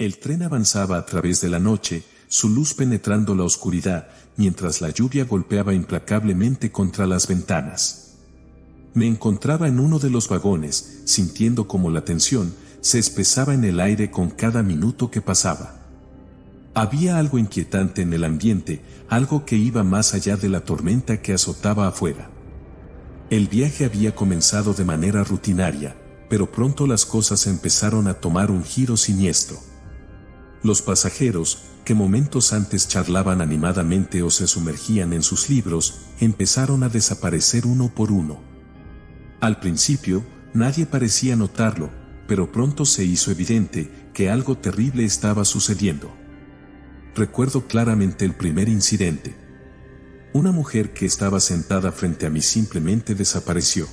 El tren avanzaba a través de la noche, su luz penetrando la oscuridad, mientras la lluvia golpeaba implacablemente contra las ventanas. Me encontraba en uno de los vagones, sintiendo como la tensión se espesaba en el aire con cada minuto que pasaba. Había algo inquietante en el ambiente, algo que iba más allá de la tormenta que azotaba afuera. El viaje había comenzado de manera rutinaria, pero pronto las cosas empezaron a tomar un giro siniestro. Los pasajeros, que momentos antes charlaban animadamente o se sumergían en sus libros, empezaron a desaparecer uno por uno. Al principio, nadie parecía notarlo, pero pronto se hizo evidente que algo terrible estaba sucediendo. Recuerdo claramente el primer incidente. Una mujer que estaba sentada frente a mí simplemente desapareció.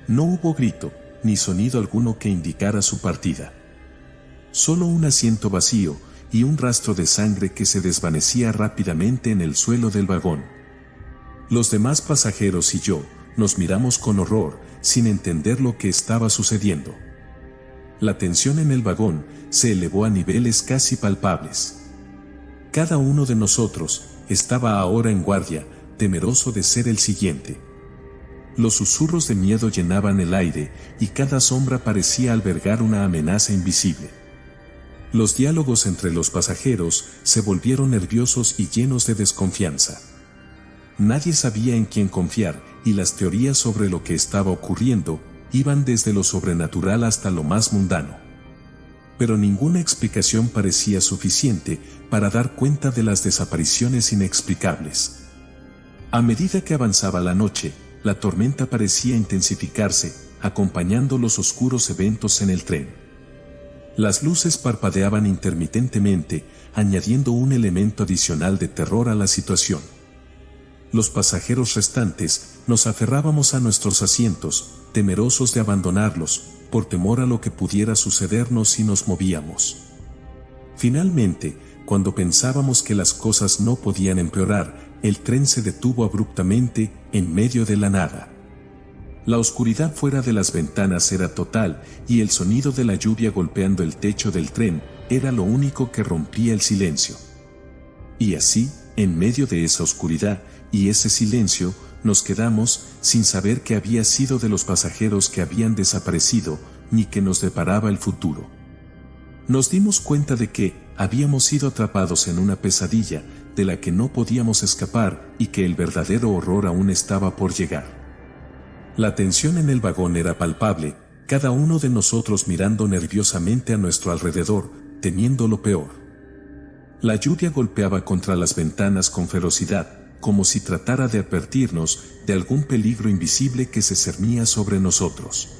No hubo grito, ni sonido alguno que indicara su partida. Solo un asiento vacío y un rastro de sangre que se desvanecía rápidamente en el suelo del vagón. Los demás pasajeros y yo nos miramos con horror, sin entender lo que estaba sucediendo. La tensión en el vagón se elevó a niveles casi palpables. Cada uno de nosotros estaba ahora en guardia, temeroso de ser el siguiente. Los susurros de miedo llenaban el aire y cada sombra parecía albergar una amenaza invisible. Los diálogos entre los pasajeros se volvieron nerviosos y llenos de desconfianza. Nadie sabía en quién confiar y las teorías sobre lo que estaba ocurriendo iban desde lo sobrenatural hasta lo más mundano. Pero ninguna explicación parecía suficiente para dar cuenta de las desapariciones inexplicables. A medida que avanzaba la noche, la tormenta parecía intensificarse, acompañando los oscuros eventos en el tren. Las luces parpadeaban intermitentemente, añadiendo un elemento adicional de terror a la situación. Los pasajeros restantes nos aferrábamos a nuestros asientos, temerosos de abandonarlos, por temor a lo que pudiera sucedernos si nos movíamos. Finalmente, cuando pensábamos que las cosas no podían empeorar, el tren se detuvo abruptamente, en medio de la nada. La oscuridad fuera de las ventanas era total, y el sonido de la lluvia golpeando el techo del tren era lo único que rompía el silencio. Y así, en medio de esa oscuridad y ese silencio, nos quedamos sin saber qué había sido de los pasajeros que habían desaparecido, ni qué nos deparaba el futuro. Nos dimos cuenta de que habíamos sido atrapados en una pesadilla de la que no podíamos escapar y que el verdadero horror aún estaba por llegar. La tensión en el vagón era palpable, cada uno de nosotros mirando nerviosamente a nuestro alrededor, temiendo lo peor. La lluvia golpeaba contra las ventanas con ferocidad, como si tratara de advertirnos de algún peligro invisible que se cernía sobre nosotros.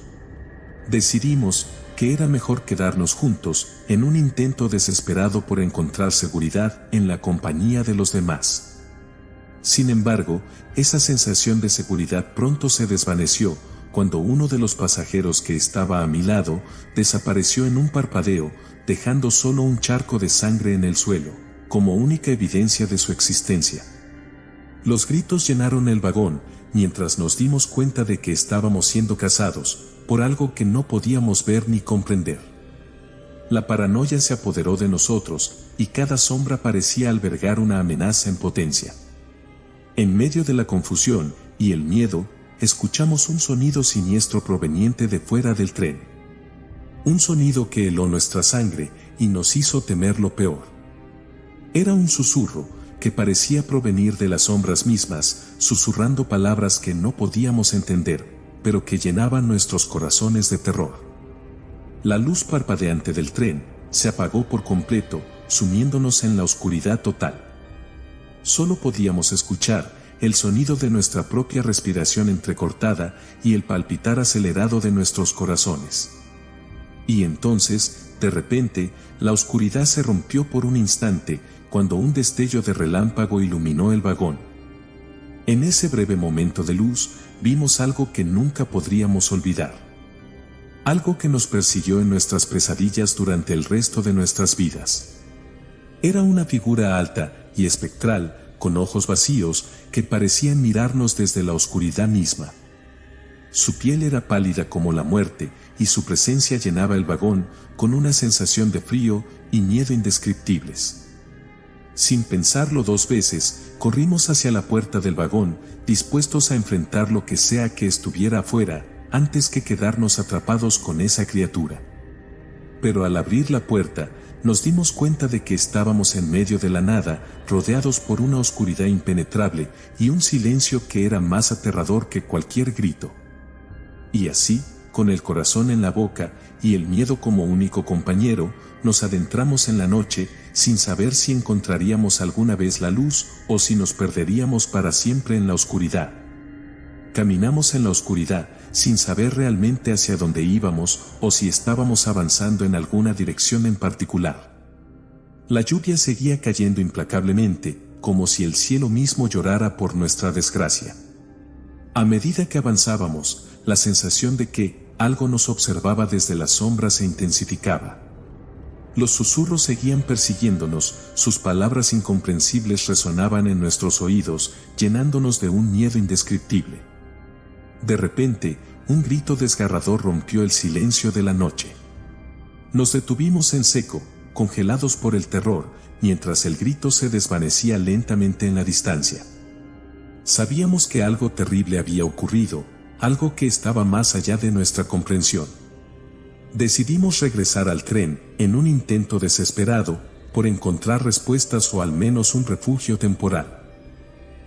Decidimos que era mejor quedarnos juntos, en un intento desesperado por encontrar seguridad en la compañía de los demás. Sin embargo, esa sensación de seguridad pronto se desvaneció, cuando uno de los pasajeros que estaba a mi lado desapareció en un parpadeo, dejando solo un charco de sangre en el suelo, como única evidencia de su existencia. Los gritos llenaron el vagón, mientras nos dimos cuenta de que estábamos siendo cazados, por algo que no podíamos ver ni comprender. La paranoia se apoderó de nosotros, y cada sombra parecía albergar una amenaza en potencia. En medio de la confusión y el miedo, escuchamos un sonido siniestro proveniente de fuera del tren. Un sonido que heló nuestra sangre y nos hizo temer lo peor. Era un susurro que parecía provenir de las sombras mismas, susurrando palabras que no podíamos entender, pero que llenaban nuestros corazones de terror. La luz parpadeante del tren se apagó por completo, sumiéndonos en la oscuridad total. Solo podíamos escuchar el sonido de nuestra propia respiración entrecortada y el palpitar acelerado de nuestros corazones. Y entonces, de repente, la oscuridad se rompió por un instante, cuando un destello de relámpago iluminó el vagón. En ese breve momento de luz, vimos algo que nunca podríamos olvidar. Algo que nos persiguió en nuestras pesadillas durante el resto de nuestras vidas. Era una figura alta y espectral, con ojos vacíos, que parecían mirarnos desde la oscuridad misma. Su piel era pálida como la muerte, y su presencia llenaba el vagón, con una sensación de frío y miedo indescriptibles. Sin pensarlo dos veces, corrimos hacia la puerta del vagón, dispuestos a enfrentar lo que sea que estuviera afuera, antes que quedarnos atrapados con esa criatura. Pero al abrir la puerta, nos dimos cuenta de que estábamos en medio de la nada, rodeados por una oscuridad impenetrable y un silencio que era más aterrador que cualquier grito. Y así, con el corazón en la boca y el miedo como único compañero, nos adentramos en la noche, sin saber si encontraríamos alguna vez la luz o si nos perderíamos para siempre en la oscuridad. Caminamos en la oscuridad, sin saber realmente hacia dónde íbamos o si estábamos avanzando en alguna dirección en particular. La lluvia seguía cayendo implacablemente, como si el cielo mismo llorara por nuestra desgracia. A medida que avanzábamos, la sensación de que algo nos observaba desde las sombras se intensificaba. Los susurros seguían persiguiéndonos, sus palabras incomprensibles resonaban en nuestros oídos, llenándonos de un miedo indescriptible. De repente, un grito desgarrador rompió el silencio de la noche. Nos detuvimos en seco, congelados por el terror, mientras el grito se desvanecía lentamente en la distancia. Sabíamos que algo terrible había ocurrido, algo que estaba más allá de nuestra comprensión. Decidimos regresar al tren, en un intento desesperado, por encontrar respuestas o al menos un refugio temporal.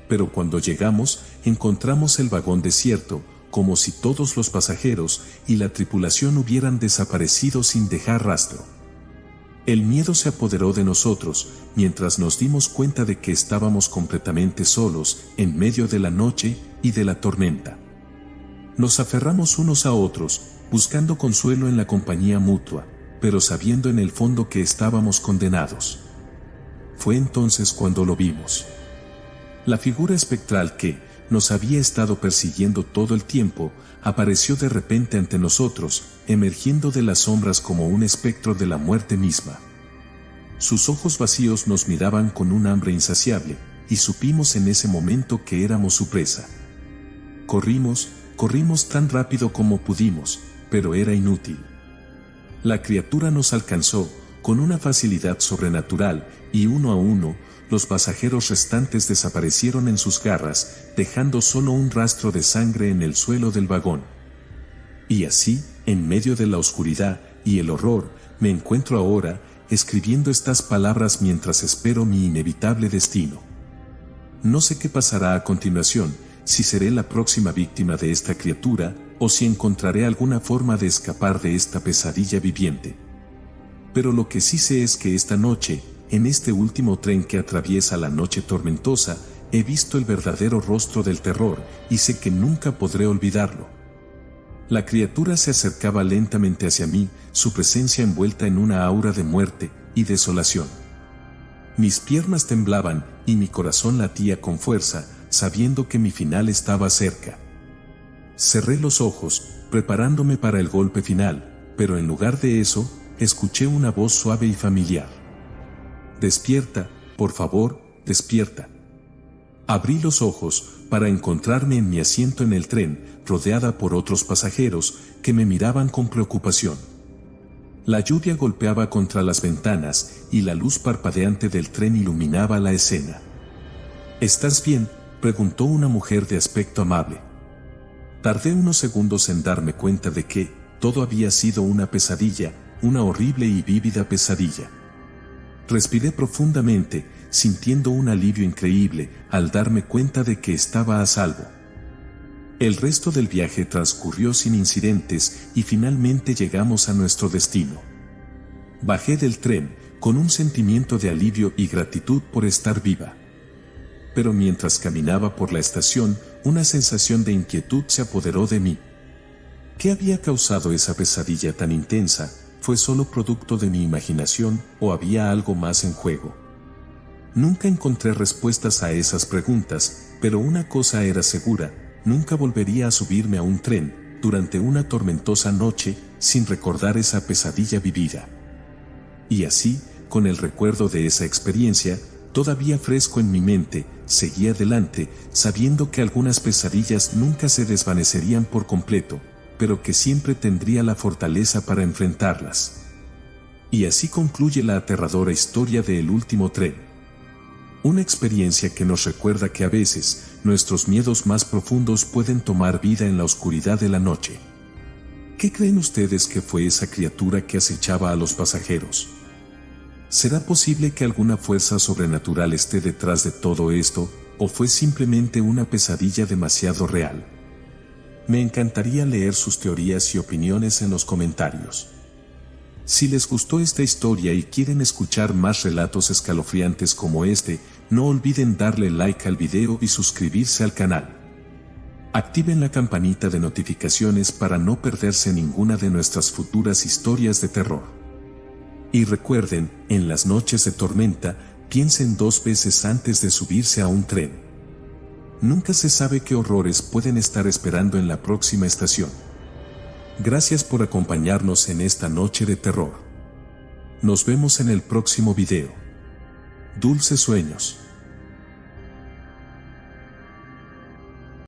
Pero cuando llegamos, encontramos el vagón desierto, como si todos los pasajeros y la tripulación hubieran desaparecido sin dejar rastro. El miedo se apoderó de nosotros, mientras nos dimos cuenta de que estábamos completamente solos, en medio de la noche y de la tormenta. Nos aferramos unos a otros, buscando consuelo en la compañía mutua, pero sabiendo en el fondo que estábamos condenados. Fue entonces cuando lo vimos. La figura espectral que nos había estado persiguiendo todo el tiempo, apareció de repente ante nosotros, emergiendo de las sombras como un espectro de la muerte misma. Sus ojos vacíos nos miraban con un hambre insaciable, y supimos en ese momento que éramos su presa. Corrimos tan rápido como pudimos, pero era inútil. La criatura nos alcanzó, con una facilidad sobrenatural, y uno a uno, los pasajeros restantes desaparecieron en sus garras, dejando solo un rastro de sangre en el suelo del vagón. Y así, en medio de la oscuridad y el horror, me encuentro ahora, escribiendo estas palabras mientras espero mi inevitable destino. No sé qué pasará a continuación, si seré la próxima víctima de esta criatura, o si encontraré alguna forma de escapar de esta pesadilla viviente. Pero lo que sí sé es que esta noche, en este último tren que atraviesa la noche tormentosa, he visto el verdadero rostro del terror, y sé que nunca podré olvidarlo. La criatura se acercaba lentamente hacia mí, su presencia envuelta en una aura de muerte y desolación. Mis piernas temblaban, y mi corazón latía con fuerza, sabiendo que mi final estaba cerca. Cerré los ojos, preparándome para el golpe final, pero en lugar de eso, escuché una voz suave y familiar. «Despierta, por favor, despierta». Abrí los ojos, para encontrarme en mi asiento en el tren, rodeada por otros pasajeros, que me miraban con preocupación. La lluvia golpeaba contra las ventanas, y la luz parpadeante del tren iluminaba la escena. «¿Estás bien?», preguntó una mujer de aspecto amable. Tardé unos segundos en darme cuenta de que todo había sido una pesadilla, una horrible y vívida pesadilla. Respiré profundamente, sintiendo un alivio increíble al darme cuenta de que estaba a salvo. El resto del viaje transcurrió sin incidentes y finalmente llegamos a nuestro destino. Bajé del tren, con un sentimiento de alivio y gratitud por estar viva. Pero mientras caminaba por la estación, una sensación de inquietud se apoderó de mí. ¿Qué había causado esa pesadilla tan intensa? ¿Fue solo producto de mi imaginación o había algo más en juego? Nunca encontré respuestas a esas preguntas, pero una cosa era segura: nunca volvería a subirme a un tren durante una tormentosa noche sin recordar esa pesadilla vivida. Y así, con el recuerdo de esa experiencia todavía fresco en mi mente, seguí adelante, sabiendo que algunas pesadillas nunca se desvanecerían por completo, pero que siempre tendría la fortaleza para enfrentarlas. Y así concluye la aterradora historia de El último tren. Una experiencia que nos recuerda que a veces, nuestros miedos más profundos pueden tomar vida en la oscuridad de la noche. ¿Qué creen ustedes que fue esa criatura que acechaba a los pasajeros? ¿Será posible que alguna fuerza sobrenatural esté detrás de todo esto, o fue simplemente una pesadilla demasiado real? Me encantaría leer sus teorías y opiniones en los comentarios. Si les gustó esta historia y quieren escuchar más relatos escalofriantes como este, no olviden darle like al video y suscribirse al canal. Activen la campanita de notificaciones para no perderse ninguna de nuestras futuras historias de terror. Y recuerden, en las noches de tormenta, piensen 2 veces antes de subirse a un tren. Nunca se sabe qué horrores pueden estar esperando en la próxima estación. Gracias por acompañarnos en esta noche de terror. Nos vemos en el próximo video. Dulces sueños.